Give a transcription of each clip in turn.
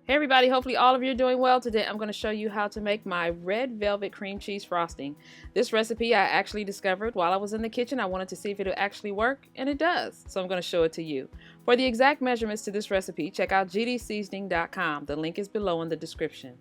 Hey everybody, hopefully all of you are doing well. Today I'm going to show you how to make my red velvet cream cheese frosting. This recipe I actually discovered while I was in the kitchen. I wanted to see if it would actually work, and it does. So I'm going to show it to you. For the exact measurements to this recipe, check out gdseasoning.com. The link is below in the description.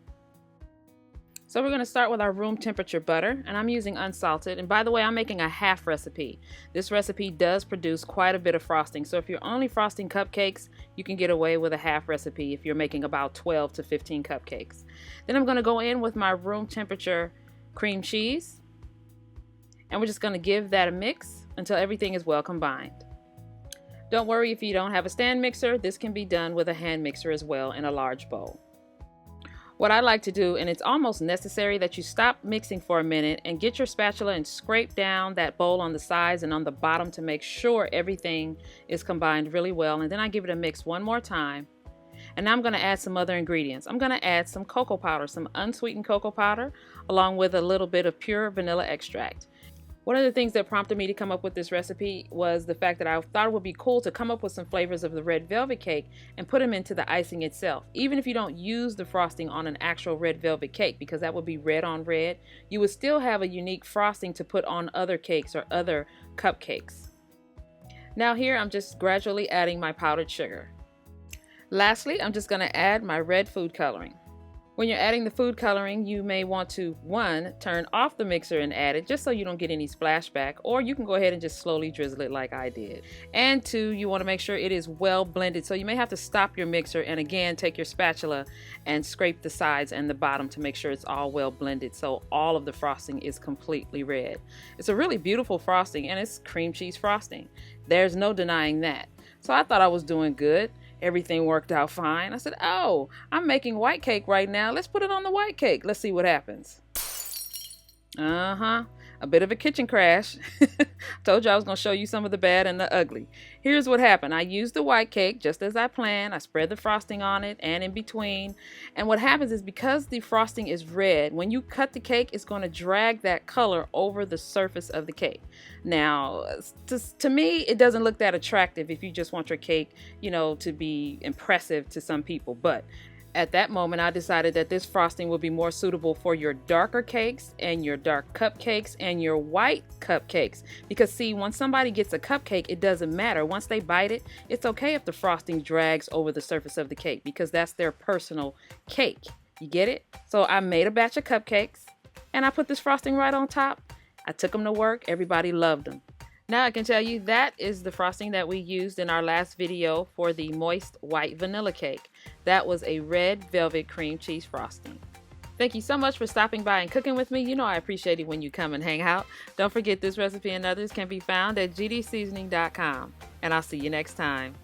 So we're going to start with our room temperature butter, and I'm using unsalted. And by the way, I'm making a half recipe. This recipe does produce quite a bit of frosting. So if you're only frosting cupcakes, you can get away with a half recipe if you're making about 12 to 15 cupcakes. Then I'm going to go in with my room temperature cream cheese, and we're just going to give that a mix until everything is well combined. Don't worry if you don't have a stand mixer. This can be done with a hand mixer as well in a large bowl. What I like to do, and it's almost necessary that you stop mixing for a minute and get your spatula and scrape down that bowl on the sides and on the bottom to make sure everything is combined really well. And then I give it a mix one more time. And now I'm going to add some other ingredients. I'm going to add some cocoa powder, some unsweetened cocoa powder, along with a little bit of pure vanilla extract. One of the things that prompted me to come up with this recipe was the fact that I thought it would be cool to come up with some flavors of the red velvet cake and put them into the icing itself. Even if you don't use the frosting on an actual red velvet cake, because that would be red on red, you would still have a unique frosting to put on other cakes or other cupcakes. Now here I'm just gradually adding my powdered sugar. Lastly, I'm just going to add my red food coloring. When you're adding the food coloring, you may want to, 1, turn off the mixer and add it just so you don't get any splashback, or you can go ahead and just slowly drizzle it like I did. And 2, you want to make sure it is well blended, so you may have to stop your mixer and again take your spatula and scrape the sides and the bottom to make sure it's all well blended so all of the frosting is completely red. It's a really beautiful frosting, and it's cream cheese frosting. There's no denying that. So I thought I was doing good. Everything worked out fine. I said, oh, I'm making white cake right now. Let's put it on the white cake. Let's see what happens. A bit of a kitchen crash. Told you I was going to show you some of the bad and the ugly. Here's what happened. I used the white cake just as I planned. I spread the frosting on it and in between. And what happens is, because the frosting is red, when you cut the cake, it's going to drag that color over the surface of the cake. Now, to me, it doesn't look that attractive if you just want your cake, to be impressive to some people. But at that moment, I decided that this frosting would be more suitable for your darker cakes and your dark cupcakes and your white cupcakes. Because see, when somebody gets a cupcake, it doesn't matter. Once they bite it, it's okay if the frosting drags over the surface of the cake, because that's their personal cake. You get it? So I made a batch of cupcakes and I put this frosting right on top. I took them to work. Everybody loved them. Now I can tell you that is the frosting that we used in our last video for the moist white vanilla cake. That was a red velvet cream cheese frosting. Thank you so much for stopping by and cooking with me. You know I appreciate it when you come and hang out. Don't forget, this recipe and others can be found at gdseasoning.com. And I'll see you next time.